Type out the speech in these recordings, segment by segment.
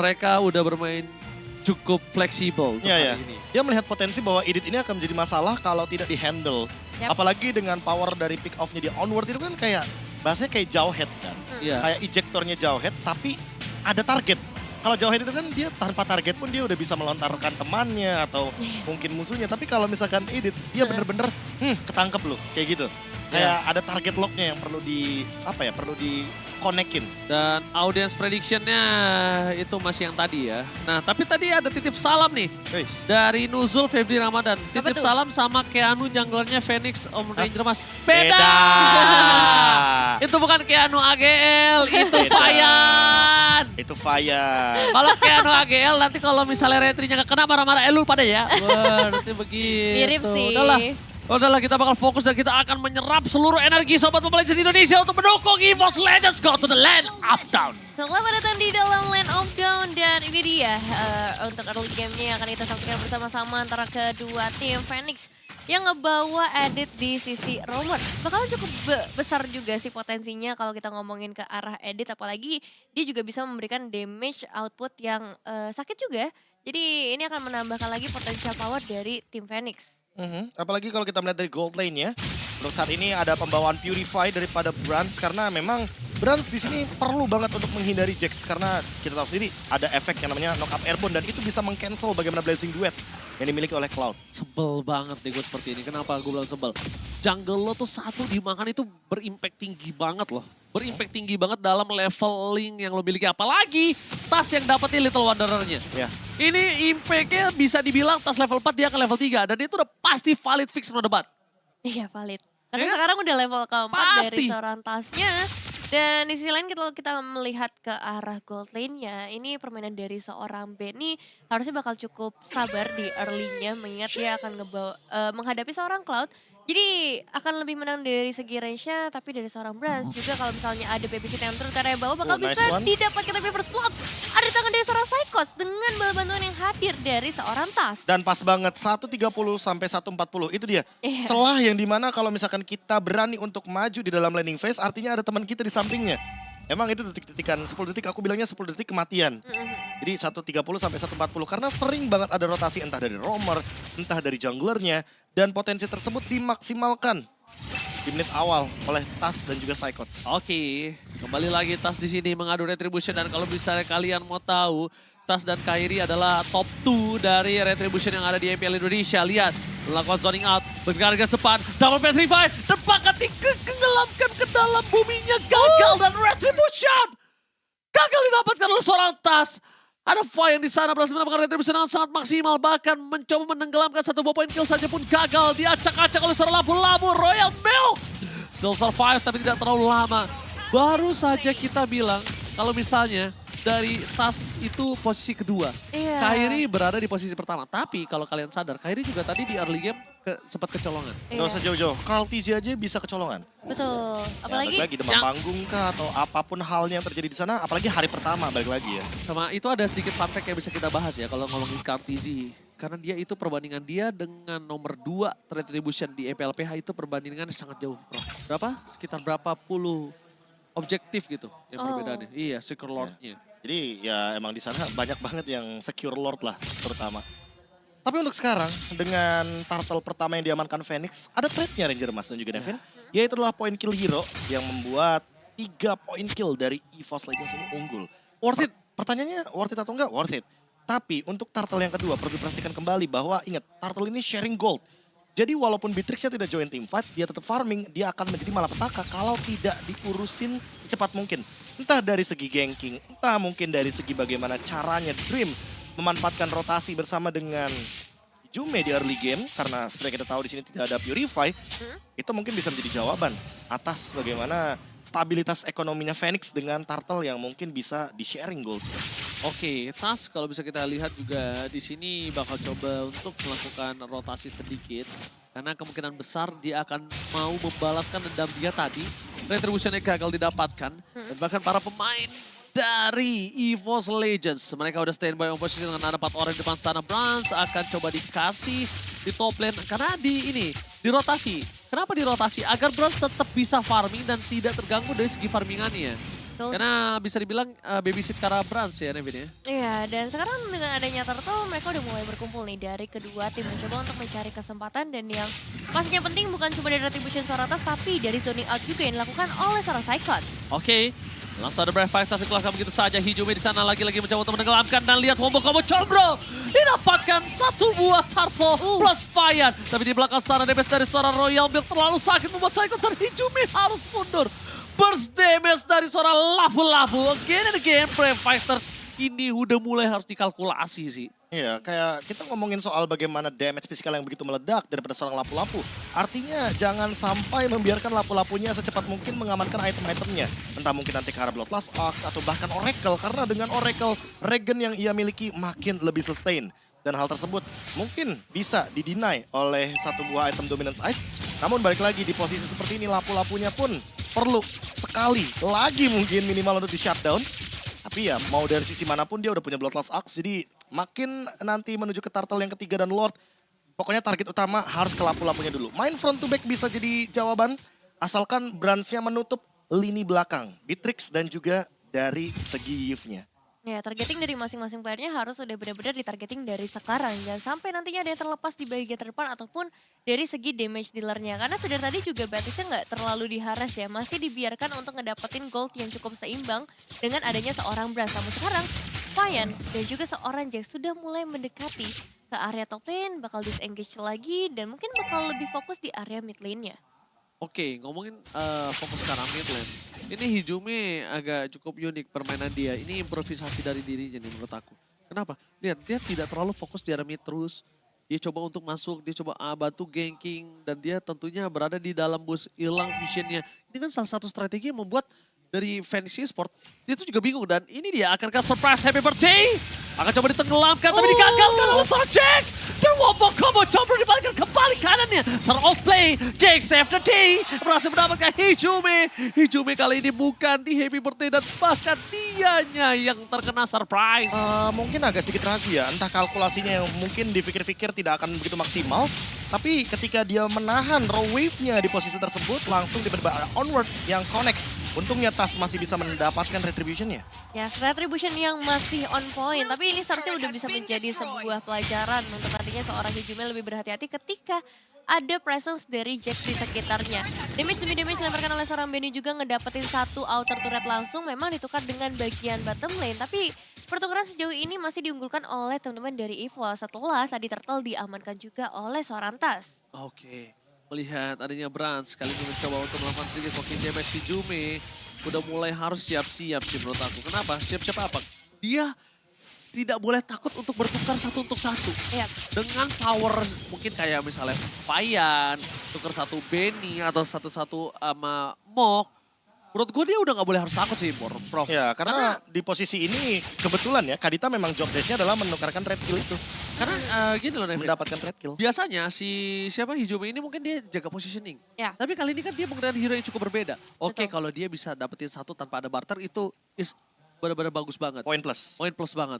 mereka udah bermain cukup fleksibel untuk Iya, kali ini. Dia melihat potensi bahwa Edith ini akan menjadi masalah kalau tidak di-handle. Yap. Apalagi dengan power dari pick off-nya dia onward itu kan kayak, bahasanya kayak jauh head kan. Iya. Kayak ejectornya jauh head tapi ada target. Kalau jauh head itu kan dia tanpa target pun dia udah bisa melontarkan temannya atau mungkin musuhnya. Tapi kalau misalkan Edith, dia bener-bener ketangkep loh, kayak gitu. Kayak ada target lock-nya yang perlu perlu di-connect-in. Dan audience prediction-nya itu masih yang tadi ya. Nah, tapi tadi ada titip salam nih Guys, dari Nuzul Febri Ramadan. Titip Apa tuh? salam sama Keanu junglernya Phoenix Om Ranger Mas. beda. Beda! Itu bukan Keanu AGL, itu Beda. Fayan. Itu Fire. Kalau Keanu AGL nanti kalau misalnya retrinya nggak kena marah-marah lu pada ya. Wah, nanti begitu. Mirip sih. Udahlah kita bakal fokus dan kita akan menyerap seluruh energi Sobat Mobile Legends Indonesia untuk mendukung EVOS Legends Go to the Land of Dawn. Selamat datang di dalam Land of Dawn dan ini dia untuk early game-nya yang akan kita saksikan bersama-sama antara kedua tim Phoenix yang ngebawa Edith di sisi roamer. Bakalan cukup besar juga sih potensinya kalau kita ngomongin ke arah Edith, apalagi dia juga bisa memberikan damage output yang sakit juga. Jadi ini akan menambahkan lagi potensial power dari tim Phoenix. Apalagi kalau kita melihat dari gold lane-nya, untuk saat ini ada pembawaan Purify daripada Brands karena memang Brands di sini perlu banget untuk menghindari Jax karena kita tahu sendiri ada efek yang namanya knock up airborne dan itu bisa meng-cancel bagaimana Blazing Duet yang dimiliki oleh Cloud. Sebel banget nih gue seperti ini. Kenapa gue bilang sebel? Jungle lo tuh satu dimakan itu berimpact tinggi banget loh. Berimpact tinggi banget dalam leveling yang lo miliki. Apalagi tas yang dapetin Little Wanderer-nya. Ya. Ini impact-nya bisa dibilang tas level 4 dia ke level 3. Dan itu udah pasti valid fix no debat. Iya valid. Karena Ya kan? sekarang udah level keempat Pasti. dari seorang tasnya. Dan di sisi lain kita melihat ke arah gold lane-nya, ini permainan dari seorang Benny harusnya bakal cukup sabar di early-nya mengingat dia akan menghadapi seorang Cloud. Jadi akan lebih menang dari segi range-nya, tapi dari seorang Brands juga kalau misalnya ada babysit yang turun ke area bawah bakal nice bisa one. didapatkan tapi first blood. Ada di tangan dari seorang Psychos dengan bala bantuan yang hadir dari seorang Tas. Dan pas banget 1.30 sampai 1.40 itu dia. Iya. Celah yang dimana kalau misalkan kita berani untuk maju di dalam landing phase artinya ada teman kita di sampingnya. Emang itu detik-detikan 10 detik, aku bilangnya 10 detik kematian. Jadi 1.30 sampai 1.40 karena sering banget ada rotasi entah dari roamer, entah dari junglernya. Dan potensi tersebut dimaksimalkan di menit awal oleh Tas dan juga Psychots. Oke, kembali lagi Tas di sini mengadu retribution dan kalau misalnya kalian mau tahu, Tas dan Kairi adalah top 2 dari retribution yang ada di MPL Indonesia. Lihat, melakukan zoning out, bergegas depan, double petrify, tembakan tenggelamkan ke dalam buminya, gagal dan retribution. Gagal didapatkan oleh seorang Tas. Ada Fire yang di sana berhasil mendapatkan retribution yang sangat maksimal. Bahkan mencoba menenggelamkan satu buah poin kill saja pun gagal. Diacak-acak oleh seorang lampu-lampu Royal Milk. Still survive tapi tidak terlalu lama. Baru saja kita bilang kalau misalnya dari Tas itu posisi kedua. Iya. Kairi berada di posisi pertama. Tapi kalau kalian sadar, Kairi juga tadi di early game sempat kecolongan. Nggak usah jauh-jauh, Carl TZ aja bisa kecolongan. Betul. Apalagi Ya, balik lagi demam panggung kah atau apapun halnya yang terjadi di sana, apalagi hari pertama balik lagi ya. Sama itu ada sedikit fun fact yang bisa kita bahas ya kalau ngomongin Kartizi. Karena dia itu perbandingan dia dengan nomor 2 retribution di EPLPH itu perbandingan sangat jauh. Berapa? Sekitar berapa puluh objektif gitu yang perbedaannya. Iya, Secret Lord-nya. Jadi ya emang di sana banyak banget yang secure lord lah terutama. Tapi untuk sekarang dengan turtle pertama yang diamankan Phoenix, ada trade-nya Ranger Mas dan juga Devin. Yaitu adalah point kill hero yang membuat 3 point kill dari EVOS Legends ini unggul. Worth it. Pertanyaannya worth it atau enggak? Worth it. Tapi untuk turtle yang kedua perlu diperhatikan kembali bahwa ingat turtle ini sharing gold. Jadi walaupun Beatrixnya tidak join team fight, dia tetap farming, dia akan menjadi malapetaka kalau tidak diurusin secepat mungkin. Entah dari segi ganking, entah mungkin dari segi bagaimana caranya Dreams memanfaatkan rotasi bersama dengan Jume di early game. Karena seperti kita tahu di sini tidak ada Purify, itu mungkin bisa menjadi jawaban atas bagaimana stabilitas ekonominya Phoenix dengan Turtle yang mungkin bisa di-sharing gold. Oke, Tas kalau bisa kita lihat juga di sini bakal coba untuk melakukan rotasi sedikit. Karena kemungkinan besar dia akan mau membalaskan dendam dia tadi. Retribution-nya gagal didapatkan. Dan bahkan para pemain dari EVOS Legends. Mereka udah standby on posisi dengan ada 4 orang di depan sana. Brands akan coba dikasih di top lane. Karena di rotasi. Kenapa dirotasi? Agar Brands tetap bisa farming dan tidak terganggu dari segi farmingannya. Betul. Karena bisa dibilang babysit Kara Brans ya Nevin ya. Iya, dan sekarang dengan adanya Turtle, mereka udah mulai berkumpul nih dari kedua tim mencoba untuk mencari kesempatan dan yang pastinya penting bukan cuma dari Retribution suara atas, tapi dari zoning out juga yang dilakukan oleh seorang Psychon. Oke, langsung ada Brave Fighters dikeluarkan begitu saja. Hijumi di sana lagi mencoba untuk menenggelamkan dan lihat combo Combro didapatkan satu buah Turtle plus Fire. Tapi di belakang sana damage dari seorang Royal Milk terlalu sakit membuat Psychon dan Hijumi harus mundur. Burst damage dari seorang labu-labu. Again and again, Brave Fighters ini udah mulai harus dikalkulasi sih. Iya, kayak kita ngomongin soal bagaimana damage fisikal yang begitu meledak daripada seorang lapu-lapu. Artinya jangan sampai membiarkan lapu-lapunya secepat mungkin mengamankan item-itemnya. Entah mungkin nanti ke arah Bloodlust Ox atau bahkan Oracle. Karena dengan Oracle, regen yang ia miliki makin lebih sustain. Dan hal tersebut mungkin bisa dideny oleh satu buah item Dominance Ice. Namun balik lagi di posisi seperti ini lapu-lapunya pun perlu sekali lagi mungkin minimal untuk di shutdown. Tapi ya mau dari sisi manapun dia udah punya Bloodlust Axe. Jadi makin nanti menuju ke Turtle yang ketiga dan Lord. Pokoknya target utama harus ke lapu-lapunya dulu. Main front to back bisa jadi jawaban. Asalkan Bransnya menutup lini belakang. Beatrix dan juga dari segi Yves-nya. Ya, targeting dari masing-masing playernya harus udah benar-benar ditargeting dari sekarang. Jangan sampai nantinya ada yang terlepas di bagian terdepan ataupun dari segi damage dealernya. Karena sudah tadi juga Beatrixnya nggak terlalu diharas ya. Masih dibiarkan untuk ngedapetin gold yang cukup seimbang dengan adanya seorang Brans. Namun sekarang, Payan dan juga seorang Jax sudah mulai mendekati ke area top lane, bakal disengage lagi dan mungkin bakal lebih fokus di area mid lane-nya. Oke, ngomongin fokus sekarang mid lane. Ini Hijumi agak cukup unik permainan dia. Ini improvisasi dari dirinya nih menurut aku. Kenapa? Lihat, dia tidak terlalu fokus di area mid terus. Dia coba untuk masuk, dia coba bantu ganking. Dan dia tentunya berada di dalam bus, hilang visionnya. Ini kan salah satu strategi yang membuat dari Phoenix Esports, dia tuh juga bingung. Dan ini dia akan ke surprise happy birthday. Akan coba ditenggelamkan, tapi digagalkan oleh seorang Jax. Dan wombo combo Combro dibalikkan kembali kanannya. Seorang outplay, Jax save the day. Berhasil mendapatkan Hijumi. Hijumi kali ini bukan di happy birthday dan bahkan dianya yang terkena surprise. Mungkin agak sedikit ragu ya, entah kalkulasinya yang mungkin dipikir-pikir tidak akan begitu maksimal. Tapi ketika dia menahan raw wave-nya di posisi tersebut, langsung tiba-tiba onward yang connect. Untungnya Tas masih bisa mendapatkan retribution-nya. Ya, retribution yang masih on point. Tapi ini seharusnya udah bisa menjadi sebuah pelajaran untuk nantinya seorang Hijumi lebih berhati-hati ketika ada presence dari Jax di sekitarnya. Damage demi damage dilemparkan oleh seorang Benny juga ngedapetin satu outer turret langsung. Memang ditukar dengan bagian bottom lane. Tapi pertukaran sejauh ini masih diunggulkan oleh teman-teman dari EVO setelah tadi Turtle diamankan juga oleh seorang Tas. Oke. Melihat adanya Brans kali ini mencoba untuk melakukan sedikit poking damage. Hijumi udah mulai harus siap-siap sih menurut aku. Kenapa? Siap-siap apa? Dia tidak boleh takut untuk bertukar satu untuk satu. Iya. Dengan power mungkin kayak misalnya Payan, tukar satu Benny atau satu-satu sama Mok. Menurut gue dia udah gak boleh harus takut sih, Prof. Ya, karena di posisi ini kebetulan ya, Kadita memang job desk-nya adalah menukarkan red kill itu. Karena gini loh, Nevin. Mendapatkan red kill. Biasanya siapa Hijumi ini mungkin dia jaga positioning. Ya. Tapi kali ini kan dia menggunakan hero yang cukup berbeda. Oke, kalau dia bisa dapetin satu tanpa ada barter itu is benar-benar bagus banget. Poin plus. Poin plus banget.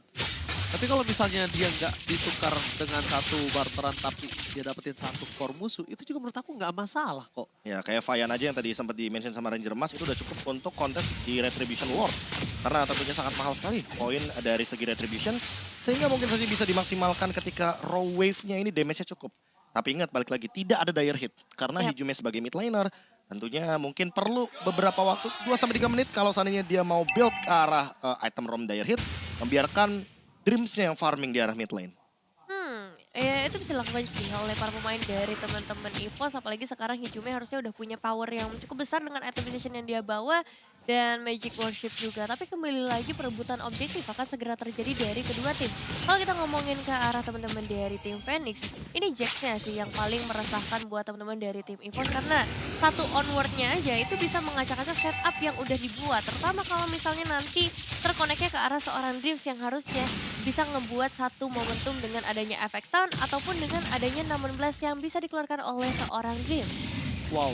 Tapi kalau misalnya dia nggak ditukar dengan satu barteran tapi dia dapetin satu core musuh, itu juga menurut aku nggak masalah kok. Ya kayak Vayan aja yang tadi sempat di-mention sama Ranger Emas itu udah cukup untuk kontes di Retribution War. Karena tentunya sangat mahal sekali poin dari segi Retribution. Sehingga mungkin saja bisa dimaksimalkan ketika raw wave-nya ini damage-nya cukup. Tapi ingat balik lagi tidak ada dire hit. Karena Hijumi sebagai mid laner tentunya mungkin perlu beberapa waktu 2-3 menit kalau seandainya dia mau build ke arah item ROM dire hit. Membiarkan Dreams-nya yang farming di arah mid lane. Ya itu bisa dilakukan sih oleh para pemain dari teman-teman EVOS. Apalagi sekarang Hijumi harusnya udah punya power yang cukup besar dengan itemization yang dia bawa. Dan Magic Worship juga. Tapi kembali lagi perebutan objektif akan segera terjadi dari kedua tim. Kalau kita ngomongin ke arah teman-teman dari tim Phoenix. Ini Jax-nya sih yang paling meresahkan buat teman-teman dari tim EVOS. Karena satu onward-nya aja itu bisa mengacak-acak setup yang udah dibuat. Terutama kalau misalnya nanti terkoneknya ke arah seorang Dreams yang harusnya bisa ngebuat satu momentum dengan adanya FX Town ataupun dengan adanya 16 yang bisa dikeluarkan oleh seorang Dreams. Wow,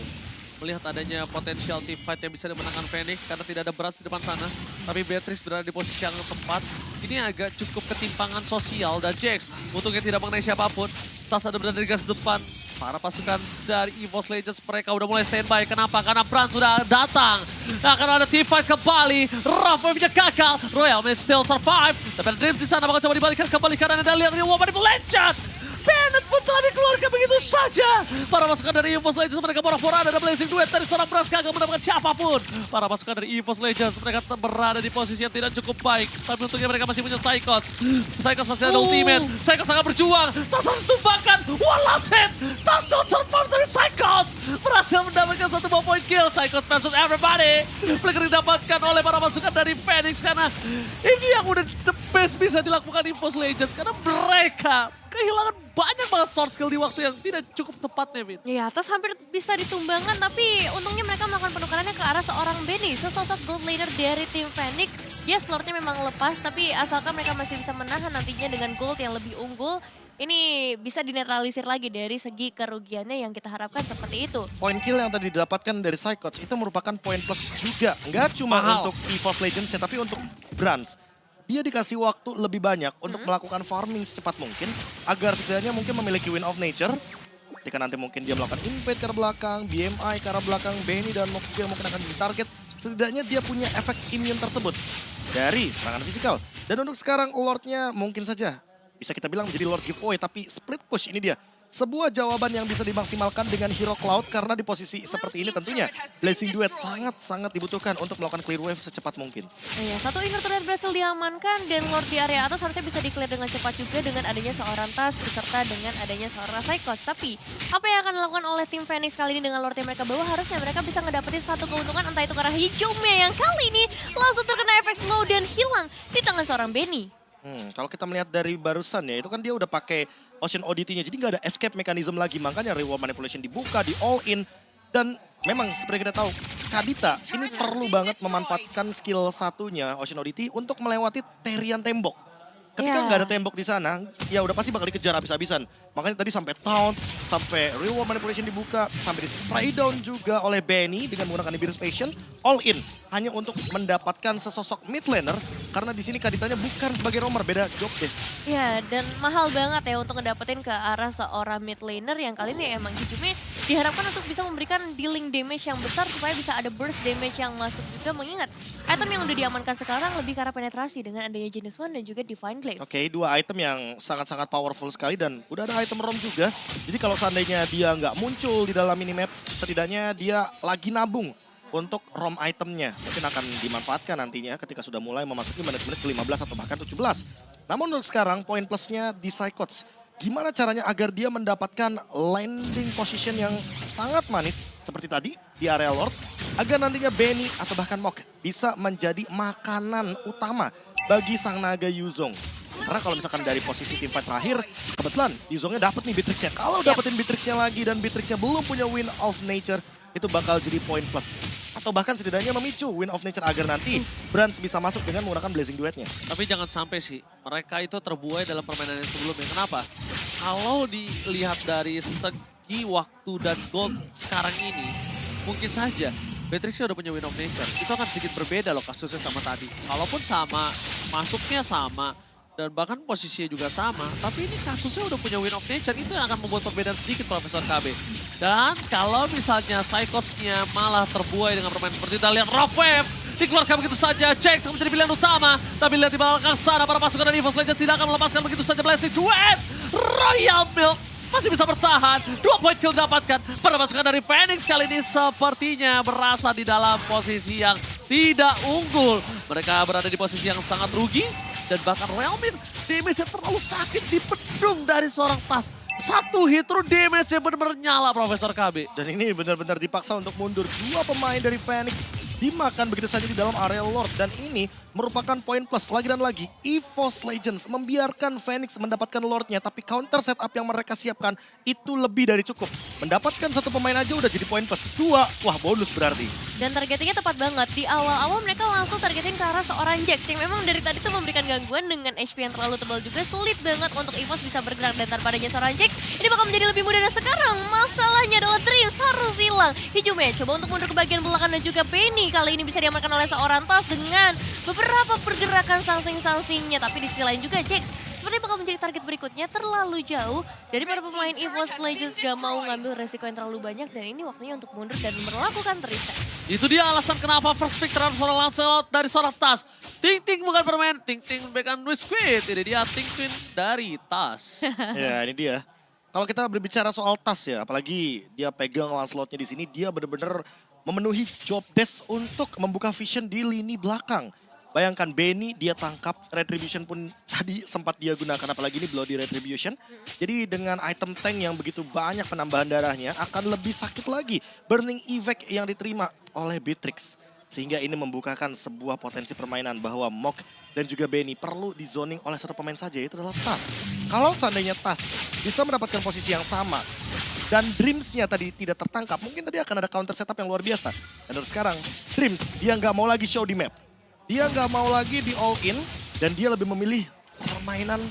melihat adanya potensial team fight yang bisa dimenangkan Phoenix karena tidak ada Brans di depan sana. Tapi Beatrix berada di posisi yang tepat. Ini agak cukup ketimpangan sosial dan Jax untungnya tidak mengenai siapapun. Tas ada berada di garis depan. Para pasukan dari EVOS Legends mereka udah mulai standby. Kenapa? Karena Brand sudah datang. Akan ada team fight kembali. Rafa-nya gagal. Royal may still survive. Tapi ada Dream di sana bakal coba dibalikan kembali karena ada lihat Real Woman Legends. Bennett pun telah dikeluarkan begitu saja. Para pasukan dari EVOS Legends mereka borak-borak ada Blazing Duet dari seorang Brans gagal mendapatkan siapapun. Para pasukan dari EVOS Legends mereka tetap berada di posisi yang tidak cukup baik. Tapi untungnya mereka masih punya Psychots. Psychots masih ada ultimate. Psychots sangat berjuang. Tas harus tumbangkan. One last hit. Tas don't survive dari Psychots. Berhasil mendapatkan 1 point kill. Psychots versus everybody. Flicker didapatkan oleh para pasukan dari Phoenix. Karena ini yang udah the best bisa dilakukan EVOS Legends. Karena mereka kehilangan banyak banget source skill di waktu yang tidak cukup tepat, Nevin. Ya, atas hampir bisa ditumbangkan, tapi untungnya mereka melakukan penukarannya ke arah seorang Benny, sesosok gold laner dari tim Phoenix. Yes, Lordnya memang lepas, tapi asalkan mereka masih bisa menahan nantinya dengan gold yang lebih unggul, ini bisa dinetralisir lagi dari segi kerugiannya yang kita harapkan seperti itu. Poin kill yang tadi didapatkan dari Psychots itu merupakan poin plus juga. Nggak cuma untuk EVOS Legends ya, tapi untuk Brands. Dia dikasih waktu lebih banyak untuk melakukan farming secepat mungkin agar setidaknya mungkin memiliki Win of Nature. Ketika nanti mungkin dia melakukan invade ke arah belakang, BMI ke arah belakang, Benny dan Mokuga mungkin akan jadi target. Setidaknya dia punya efek immune tersebut dari serangan fisikal. Dan untuk sekarang Lordnya mungkin saja bisa kita bilang menjadi Lord giveaway, tapi split push ini dia. Sebuah jawaban yang bisa dimaksimalkan dengan Hero Cloud karena di posisi seperti ini tentunya Blazing Duet sangat-sangat dibutuhkan untuk melakukan clear wave secepat mungkin. Iya, satu inverter turret berhasil diamankan dan Lord di area atas harusnya bisa di-clear dengan cepat juga dengan adanya seorang Tas beserta dengan adanya seorang Psychots. Tapi apa yang akan dilakukan oleh tim Phoenix kali ini dengan Lord yang mereka bawa, harusnya mereka bisa ngedapetin satu keuntungan, entah itu karena hijaunya yang kali ini langsung terkena efek slow dan hilang di tangan seorang Benny. Kalau kita melihat dari barusan ya, itu kan dia udah pakai Ocean Oddity-nya, jadi nggak ada escape mechanism lagi. Makanya reward manipulation dibuka, di all in. Dan memang seperti kita tahu, Kadita ini perlu banget memanfaatkan skill satunya Ocean Oddity untuk melewati terian tembok. Ketika nggak ada tembok di sana, ya udah pasti bakal dikejar habis-habisan. Makanya tadi sampai taunt, sampai reward manipulation dibuka, sampai di spray down juga oleh Benny dengan menggunakan Nibiru's Passion, all in hanya untuk mendapatkan sesosok mid laner karena di sini Kaditanya bukan sebagai roamer, beda job desk. Ya, dan mahal banget ya untuk ngedapetin ke arah seorang mid laner yang kali ini emang hijaunya diharapkan untuk bisa memberikan dealing damage yang besar supaya bisa ada burst damage yang masuk juga, mengingat item yang udah diamankan sekarang lebih ke arah penetrasi dengan adanya Genius One dan juga Divine Glaive. Oke, dua item yang sangat-sangat powerful sekali dan udah ada item ROM juga. Jadi kalau seandainya dia nggak muncul di dalam minimap, setidaknya dia lagi nabung untuk ROM itemnya. Mungkin akan dimanfaatkan nantinya ketika sudah mulai memasuki menit-menit ke-15 atau bahkan 17. Namun untuk sekarang poin plusnya di Psychots. Gimana caranya agar dia mendapatkan landing position yang sangat manis seperti tadi di area Lord. Agar nantinya Benny atau bahkan Mok bisa menjadi makanan utama bagi sang naga Yuzong. Karena kalau misalkan dari posisi team fight terakhir, kebetulan Yuzongnya dapat nih Beatrix-nya. Kalau dapetin Beatrix-nya lagi dan Beatrix-nya belum punya Win of Nature, itu bakal jadi poin plus. Atau bahkan setidaknya memicu Win of Nature agar nanti Brands bisa masuk dengan menggunakan Blazing Duet-nya. Tapi jangan sampai sih, mereka itu terbuai dalam permainan yang sebelumnya. Kenapa? Kalau dilihat dari segi waktu dan gold sekarang ini, mungkin saja Beatrix udah punya Win of Nature. Itu akan sedikit berbeda loh kasusnya sama tadi. Kalaupun sama, masuknya sama, dan bahkan posisinya juga sama, tapi ini kasusnya udah punya Win of Nature, itu yang akan membuat perbedaan sedikit Profesor KB. Dan kalau misalnya Psychots-nya malah terbuai dengan permainan seperti kita lihat Rough Wave, dikeluarkan begitu saja, Jax akan menjadi pilihan utama, tapi lihat di belakang sana para pasukan dari EVOS Legends tidak akan melepaskan begitu saja Blazing Duet. Royal Milk masih bisa bertahan, 2 poin kill didapatkan. Para pasukan dari Phoenix kali ini sepertinya berasa di dalam posisi yang tidak unggul. Mereka berada di posisi yang sangat rugi. Dan bahkan Royal Min, damage-nya terlalu sakit dipedung dari seorang Tas. Satu hit through damage-nya benar-benar nyala Profesor KB. Dan ini benar-benar dipaksa untuk mundur. 2 pemain dari Phoenix dimakan begitu saja di dalam area Lord. Dan ini merupakan poin plus. Lagi dan lagi, EVOS Legends membiarkan Phoenix mendapatkan Lordnya. Tapi counter setup yang mereka siapkan itu lebih dari cukup. Mendapatkan 1 pemain aja udah jadi poin plus. 2, wah bonus berarti. Dan targetingnya tepat banget. Di awal-awal mereka langsung targetin ke arah seorang Jax yang memang dari tadi tuh memberikan gangguan dengan HP yang terlalu tebal juga. Sulit banget untuk EVOS bisa bergerak dan tanpa adanya seorang Jax, ini bakal menjadi lebih mudah. Dan sekarang masalahnya adalah Dreams harus hilang. Hijaunya coba untuk mundur ke bagian belakang dan juga Benny kali ini bisa diamankan oleh seorang Tas dengan beberapa pergerakan sangsing-sangsingnya. Tapi di sisi lain juga Jax seperti bakal menjadi target berikutnya terlalu jauh dari para pemain EVOS Legends gak mau ngambil resiko yang terlalu banyak dan ini waktunya untuk mundur dan melakukan reset. Itu dia alasan kenapa first pick terhadap seorang Lancelot dari seorang Tas. Ting Ting bukan permain, Ting Ting backhand with Squid. Ini dia Ting Ting dari Tas. Ya ini dia. Kalau kita berbicara soal Tas ya, apalagi dia pegang Lancelotnya di sini, dia benar-benar memenuhi job desk untuk membuka vision di lini belakang. Bayangkan Benny dia tangkap, Retribution pun tadi sempat dia gunakan, apalagi ini Bloody Retribution. Jadi dengan item tank yang begitu banyak penambahan darahnya akan lebih sakit lagi. Burning Evac yang diterima oleh Beatrix. Sehingga ini membukakan sebuah potensi permainan bahwa Mok dan juga Benny perlu di zoning oleh satu pemain saja, yaitu adalah Tas. Kalau seandainya Tas bisa mendapatkan posisi yang sama dan Dreams-nya tadi tidak tertangkap, mungkin tadi akan ada counter setup yang luar biasa. Dan terus sekarang Dreams dia nggak mau lagi show di map. Dia nggak mau lagi di all in dan dia lebih memilih permainan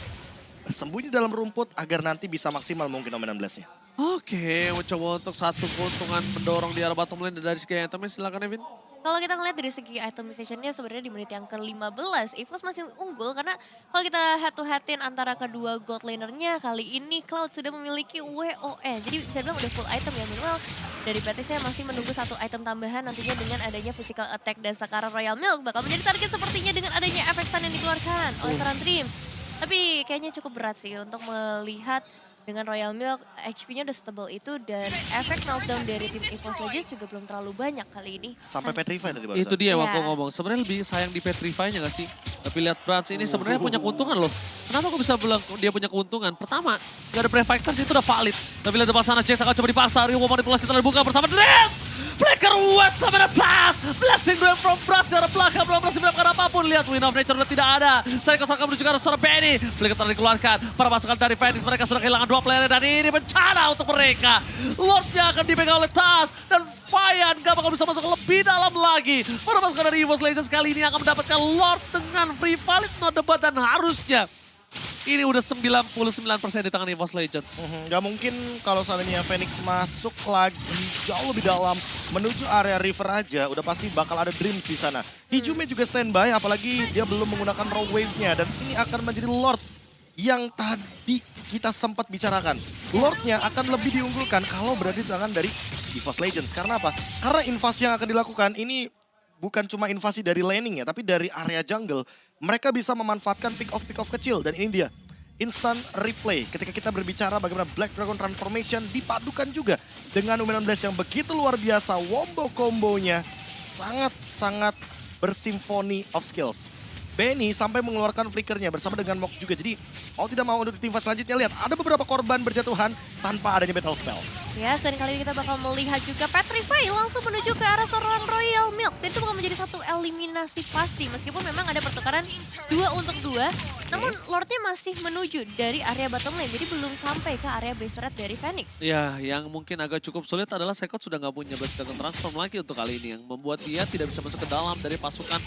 bersembunyi dalam rumput agar nanti bisa maksimal mungkin Omen 16-nya. Oke, mencoba untuk satu keuntungan mendorong di arah bottom lane dari segi itemnya. Silakan Evin. Kalau kita ngeliat dari segi itemization-nya sebenarnya di menit yang ke-15, EVOS masih unggul karena kalau kita head to headin antara kedua gold lanernya kali ini Cloud sudah memiliki WON. Jadi bisa bilang udah full item ya, minimal dari PT saya masih menunggu satu item tambahan nantinya dengan adanya physical attack dan sekarang Royal Milk bakal menjadi target sepertinya dengan adanya efek stun yang dikeluarkan oleh seorang Dream. Tapi kayaknya cukup berat sih untuk melihat dengan Royal Milk, HP-nya udah setebal itu dan efek meltdown dari tim EVOS Legends juga belum terlalu banyak kali ini. Sampai Petrify tadi barusan. Itu dia yang Iya. aku ngomong. Sebenarnya lebih sayang di Petrify-nya gak sih? Tapi lihat Brans ini sebenarnya punya keuntungan loh. Kenapa aku bisa bilang dia punya keuntungan? Pertama, gak ada Prefighters itu udah valid. Tapi lihat depan sana Jax akan coba dipasar. Rio manipulasi terbuka bersama Dreams. Flicker wet sama the pass. Blessing Grab from Brans dari belakang. Belum berhasil melakukan apapun. Lihat Wind of Nature udah tidak ada. Saya kesalahan menuju ke arah seorang Benny. Flicker telah dikeluarkan. Para pasukan dari Phoenix mereka sudah kehilangan 2 player. Dan ini bencana untuk mereka. Lordnya akan dipegang oleh Tas. Dan Fayan gak bakal bisa masuk lebih dalam lagi. Para pasukan dari EVOS Legends kali ini akan mendapatkan Lord dengan free valid no debat. Dan harusnya ini udah 99% di tangan EVOS Legends. Gak mungkin kalau seandainya Phoenix masuk lagi jauh lebih dalam menuju area river aja, udah pasti bakal ada Dreams di sana. Hijume juga standby, apalagi dia belum menggunakan raw wave-nya dan ini akan menjadi Lord yang tadi kita sempat bicarakan. Lordnya akan lebih diunggulkan kalau berada di tangan dari EVOS Legends. Karena apa? Karena invasi yang akan dilakukan ini bukan cuma invasi dari laning ya, tapi dari area jungle. Mereka bisa memanfaatkan pick off kecil dan ini dia. Instant replay ketika kita berbicara bagaimana Black Dragon Transformation dipadukan juga dengan Omen 16 yang begitu luar biasa. Wombo kombonya sangat-sangat bersimfoni of skills. Benny sampai mengeluarkan flickernya bersama dengan Mok juga. Jadi mau tidak mau untuk tim fight selanjutnya lihat ada beberapa korban berjatuhan tanpa adanya battle spell. Ya, dan kali ini kita bakal melihat juga Petrify langsung menuju ke arah seorang Royal Milk. Dan itu bakal menjadi satu eliminasi pasti. Meskipun memang ada pertukaran 2 untuk 2. Namun Lordnya masih menuju dari area bottom lane. Jadi belum sampai ke area base turret dari Phoenix. Ya, yang mungkin agak cukup sulit adalah Sekot sudah nggak punya Black Dragon Transform lagi untuk kali ini. Yang membuat dia tidak bisa masuk ke dalam dari pasukan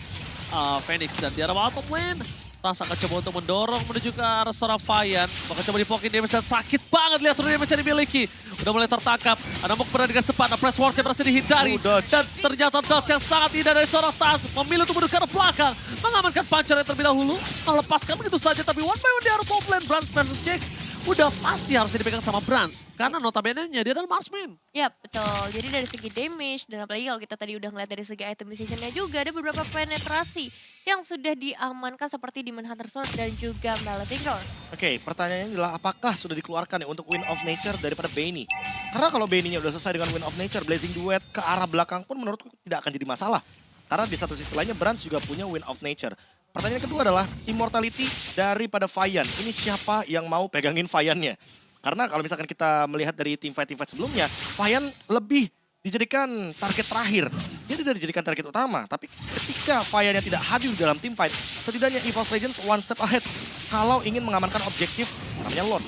Phoenix. Dan di arah bottom lane, Tas akan coba untuk mendorong menuju ke arah seorang Fayan. Bakal coba dipokin damage dan sakit banget lihat turun damage yang dimiliki. Udah mulai tertangkap. Ada Mok berada di garis depan. Ada Press Wars yang berhasil dihindari. Dan ternyata dodge yang sangat indah dari seorang Tas. Memilih untuk menuju ke arah belakang. Mengamankan puncher yang terlebih dahulu. Melepaskan begitu saja. Tapi one by one di arah top lane. Brans versus Jax. Udah pasti harus dipegang sama Brans. Karena notabene-nya dia adalah marksman. Ya, betul. Jadi dari segi damage dan apalagi kalau kita tadi udah ngeliat dari segi itemization-nya juga ada beberapa penetrasi yang sudah diamankan seperti Demon Hunter Sword dan juga Melting Roar. Oke, pertanyaannya adalah apakah sudah dikeluarkan ya untuk Wind of Nature daripada Benny? Karena kalau Benny-nya udah selesai dengan Wind of Nature, Blazing Duet ke arah belakang pun menurutku tidak akan jadi masalah. Karena di satu sisi lainnya Brans juga punya Wind of Nature. Pertanyaan kedua adalah immortality daripada Fayan. Ini siapa yang mau pegangin Fayan-nya? Karena kalau misalkan kita melihat dari team fight sebelumnya, Fayan lebih dijadikan target terakhir. Dia tidak dijadikan target utama, tapi ketika Fayan-nya tidak hadir dalam team fight, setidaknya EVOS Legends one step ahead kalau ingin mengamankan objektif namanya Lord.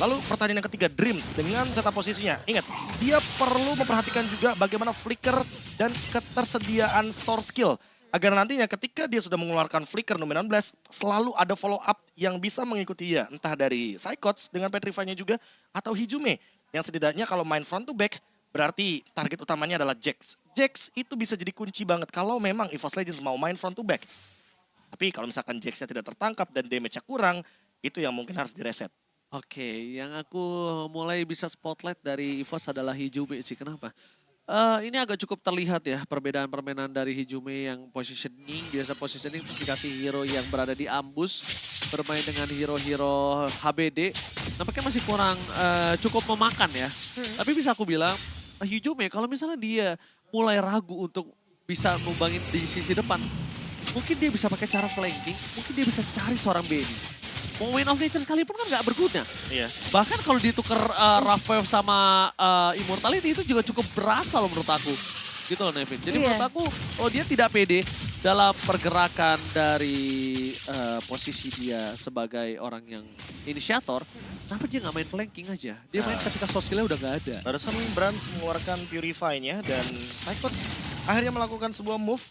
Lalu pertanyaan yang ketiga, Dreams dengan setup posisinya. Ingat, dia perlu memperhatikan juga bagaimana flicker dan ketersediaan source skill. Agar nantinya ketika dia sudah mengeluarkan flicker nomor 16, selalu ada follow up yang bisa mengikuti dia. Entah dari Psychots dengan Petrify-nya juga, atau Hijume. Yang setidaknya kalau main front to back, berarti target utamanya adalah Jax. Jax itu bisa jadi kunci banget kalau memang EVOS Legends mau main front to back. Tapi kalau misalkan Jax-nya tidak tertangkap dan damage-nya kurang, Itu yang mungkin harus direset. Oke, yang aku mulai bisa spotlight dari EVOS adalah Hijube sih. Kenapa? Ini agak cukup terlihat ya perbedaan permainan dari Hijube yang positioning, biasa positioning terus dikasih hero yang berada di ambush, bermain dengan hero-hero HBD. Nampaknya masih kurang cukup memakan ya. Tapi bisa aku bilang, Hijube kalau misalnya dia mulai ragu untuk bisa numbangin di sisi depan, mungkin dia bisa pakai cara flanking, mungkin dia bisa cari seorang Benny. Mau Win of Nature sekalipun kan nggak berguna. Iya. Bahkan kalau ditukar Rough Wave sama Immortality itu juga cukup berasa loh menurut aku. Gitu loh Nevin. Jadi menurut aku, dia tidak pede dalam pergerakan dari posisi dia sebagai orang yang inisiator. Kenapa dia nggak main flanking aja? Dia main ketika sosialnya udah nggak ada. Barusan Brands mengeluarkan Purify-nya dan Tycoons akhirnya melakukan sebuah move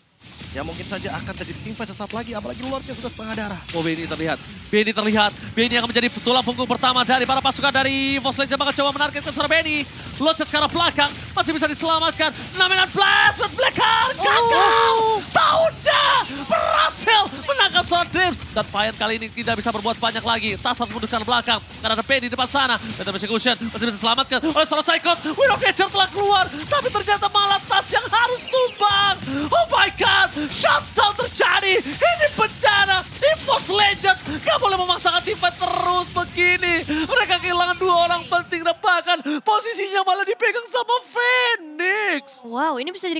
yang mungkin saja akan terjadi teamfight sesaat lagi, apalagi Lordnya sudah setengah darah. Oh, Benny terlihat. Benny terlihat. Benny akan menjadi tulang punggung pertama dari para pasukan dari EVOS Legends. Bakal coba menargetkan seorang Benny. Loncat ke arah belakang. Masih bisa diselamatkan. Namelan Blast with Flicker. Gagal! Tahunnya berhasil menangkap seorang Dreams. Dan Payan kali ini tidak bisa berbuat banyak lagi. Tas harus mundurkan belakang. Karena ada Benny di depan sana. Better Execution masih bisa diselamatkan oleh seorang Psychos. Wind of Nature telah keluar. Tapi ternyata malah Tas yang harus tumbang. Oh my god. Shutdown terjadi. Ini bencana. EVOS Legends gak boleh memaksakan teamfight terus begini. Mereka kehilangan 2 orang penting dan bahkan posisinya malah dipegang sama Phoenix. Wow, ini bisa jadi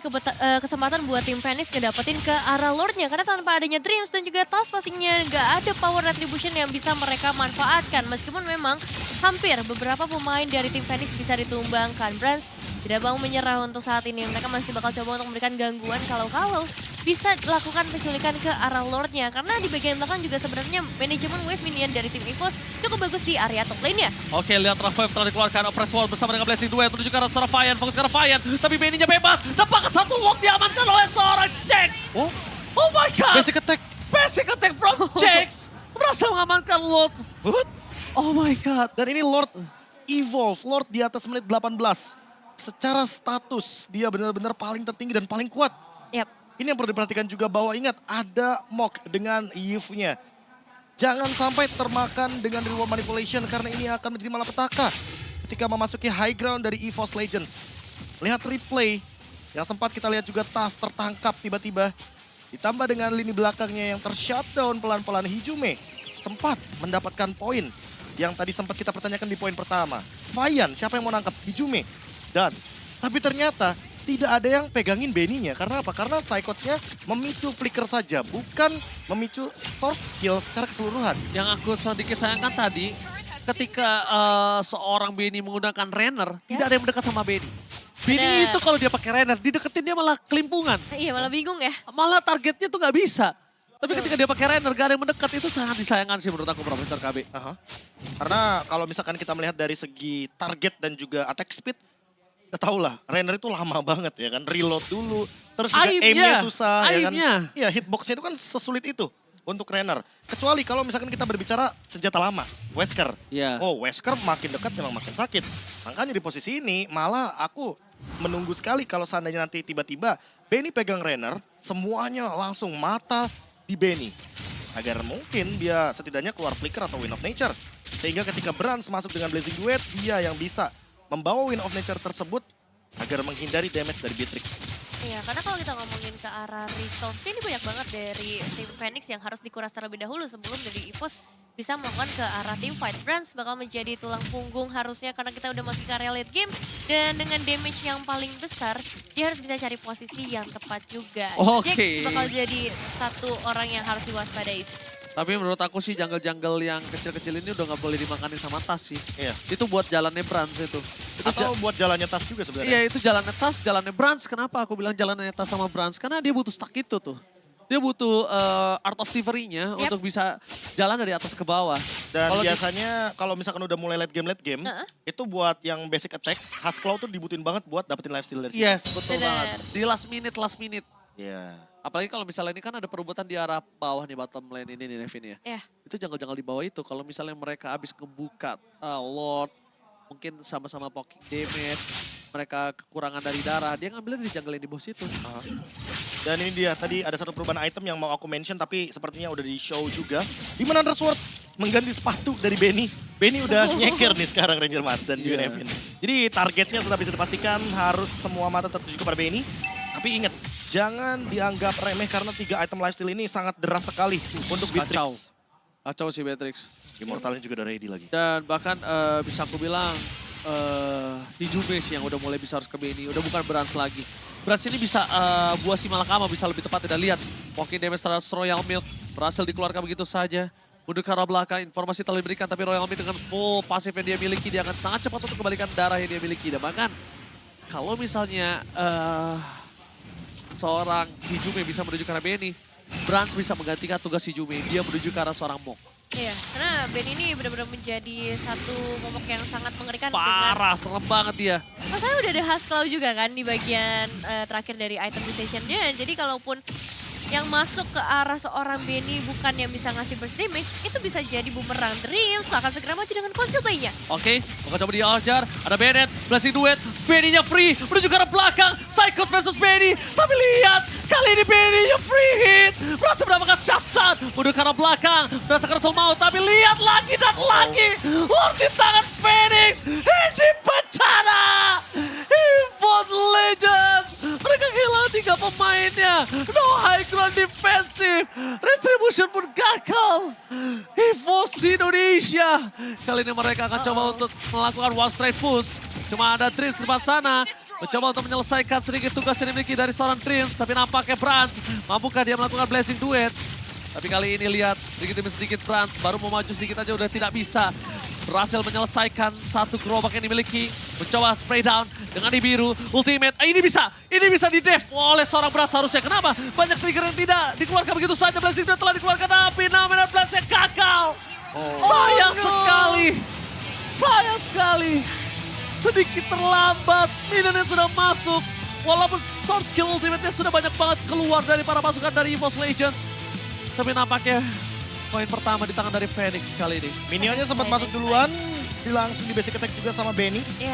kesempatan buat tim Phoenix ngedapetin ke arah Lordnya. Karena tanpa adanya Dreams dan juga Tas pastinya nggak ada power retribution yang bisa mereka manfaatkan. Meskipun memang hampir beberapa pemain dari tim Phoenix bisa ditumbangkan. Brands tidak mau menyerah untuk saat ini. Mereka masih bakal coba untuk memberikan gangguan kalau bisa lakukan penculikan ke arah Lordnya. Karena di bagian belakang juga sebenarnya manajemen wave minion dari tim EVOS cukup bagus di area top lane-nya. Oke, lihat Rough Wave telah dikeluarkan. Oppress Wall bersama dengan Blessing Duet menuju ke arah Serafian. Fokus ke arah Fian. Tapi Benny-nya bebas. Dapatkan satu lock diamankan oleh seorang Jax. Oh my god. Basic attack. Basic attack from Jax. Berhasil mengamankan Lord. What? Oh my god. Dan ini Lord Evolve. Lord di atas menit 18. Secara status dia benar-benar paling tertinggi dan paling kuat. Yap. Ini yang perlu diperhatikan juga bahwa ingat ada Mok dengan Yves-nya. Jangan sampai termakan dengan reward manipulation karena ini akan menjadi malapetaka ketika memasuki high ground dari EVOS Legends. Lihat replay yang sempat kita lihat juga Tas tertangkap tiba-tiba. Ditambah dengan lini belakangnya yang tershutdown pelan-pelan. Hijube sempat mendapatkan poin yang tadi sempat kita pertanyakan di poin pertama. Fian, siapa yang mau nangkap? Hijube. Dan tapi ternyata tidak ada yang pegangin Benny-nya. Karena apa? Karena Psychots-nya memicu flicker saja, bukan memicu source skill secara keseluruhan. Yang aku sedikit sayangkan tadi, ketika seorang Benny menggunakan Renner, tidak ada yang mendekat sama Benny. Benny itu kalau dia pakai Renner, dideketin dia malah kelimpungan. Iya, malah bingung ya. Malah targetnya tuh nggak bisa. Tapi ketika dia pakai Renner, gak ada yang mendekat, itu sangat disayangkan sih menurut aku Profesor KB. Karena kalau misalkan kita melihat dari segi target dan juga attack speed, kita tahu lah, Renner itu lama banget ya kan, reload dulu, terus juga aimnya susah ya kan. Iya, hitboxnya itu kan sesulit itu untuk Renner. Kecuali kalau misalkan kita berbicara senjata lama, Wesker. Iya. Oh, Wesker makin dekat memang makin sakit. Makanya di posisi ini malah aku menunggu sekali kalau seandainya nanti tiba-tiba Benny pegang Renner, semuanya langsung mata di Benny. Agar mungkin dia setidaknya keluar flicker atau Wind of Nature. Sehingga ketika Brands masuk dengan Blazing Duet, dia yang bisa membawa Wind of Nature tersebut agar menghindari damage dari Beatrix. Iya, karena kalau kita ngomongin ke arah resource, ini banyak banget dari tim Phoenix yang harus dikuras terlebih dahulu sebelum dari EVOS bisa melakukan ke arah team fight. Brands bakal menjadi tulang punggung harusnya karena kita udah masuk ke area late game. Dan dengan damage yang paling besar, dia harus bisa cari posisi yang tepat juga. Jax bakal jadi satu orang yang harus diwaspadai. Tapi menurut aku sih jungle-jungle yang kecil-kecil ini udah gak boleh dimakanin sama Tas sih. Iya. Itu buat jalannya Brands itu. Atau buat jalannya Tas juga sebenarnya. Iya itu jalannya Tas, jalannya Brands. Kenapa aku bilang jalannya Tas sama Brands? Karena dia butuh stack itu tuh. Dia butuh Art of Thievery-nya untuk bisa jalan dari atas ke bawah. Dan biasanya kalau misalkan udah mulai late game, itu buat yang basic attack, Husklow tuh dibutuhin banget buat dapetin lifesteal dari situ. Yes, betul banget. Di last minute. Iya. Apalagi kalau misalnya ini kan ada perebutan di arah bawah nih, bottom lane ini nih Nevin ya. Iya. Itu jungle-jungle di bawah itu, kalau misalnya mereka habis ngebuka Lord, mungkin sama-sama poking damage, mereka kekurangan dari darah, dia ngambilnya di jungle yang di bawah situ. Dan ini dia, tadi ada satu perubahan item yang mau aku mention tapi sepertinya udah di show juga. Di mana Undersword mengganti sepatu dari Benny. Benny udah nyeker nih sekarang Ranger Mas dan juga Iya. Nevin. Jadi targetnya sudah bisa dipastikan harus semua mata tertuju kepada Benny. Tapi ingat, jangan dianggap remeh karena 3 item lifesteal ini sangat deras sekali untuk Kacau. Beatrix. Kacau sih Beatrix. Immortalnya juga udah ready lagi. Dan bahkan bisa aku bilang Hijume sih yang udah mulai bisa harus ke Benny. Udah bukan Brans lagi. Brans ini bisa buah si Malakama bisa lebih tepat tidak lihat. Walking damage terhadap Royal Milk berhasil dikeluarkan begitu saja. Mundur ke arah belakang, informasi telah diberikan tapi Royal Milk dengan full pasif yang dia miliki, dia akan sangat cepat untuk kembalikan darah yang dia miliki. Dan bahkan kalau misalnya seorang Hijume bisa menuju ke arah Benny, Brans bisa menggantikan tugas Hijume, dia menuju ke arah seorang Mok. Iya, karena Ben ini benar-benar menjadi satu momok yang sangat mengerikan dengan... Parah, serem banget dia. Masalahnya udah ada Haskell juga kan di bagian terakhir dari item decision-nya. Jadi kalaupun yang masuk ke arah seorang Benny bukan yang bisa ngasih burst damage, itu bisa jadi bumerang. Dreams akan segera maju dengan konsil play-nya. Oke, bakal coba diajar. Ada Bennett, blessing duet. Benny-nya free, menuju ke arah belakang. Cycles versus Benny. Tapi lihat, kali ini Benny-nya free hit. Berhasil mendapatkan shutdown. Menuju ke arah belakang, berhasil ke mau. Tapi lihat lagi dan lagi. Lord di tangan Phoenix. Ini bencana. EVOS Legends. Mereka kehilangan 3 pemainnya. No high ground defensive. Retribution pun gagal. EVOS Indonesia. Kali ini mereka akan coba untuk melakukan one straight push. Cuma ada Dreams di depan sana. Mencoba untuk menyelesaikan sedikit tugas yang dimiliki dari seorang Dreams. Tapi nampaknya Brans. Mampukah dia melakukan blessing duet? Tapi kali ini lihat sedikit demi sedikit Brans. Baru mau maju sedikit aja udah tidak bisa. Berhasil menyelesaikan satu gerobak yang dimiliki. Mencoba spray down dengan di biru. Ultimate, ini bisa di def oleh seorang Brans harusnya. Kenapa? Banyak trigger yang tidak dikeluarkan begitu saja. Blessing telah dikeluarkan tapi namanya Brans gagal. Sayang sekali. Sayang sekali. Sedikit terlambat. Minion yang sudah masuk. Walaupun sword skill ultimate-nya sudah banyak banget keluar dari para pasukan dari EVOS Legends. Tapi nampaknya poin pertama di tangan dari Phoenix kali ini. Minionnya sempat masuk duluan, langsung di basic attack juga sama Benny. Ya.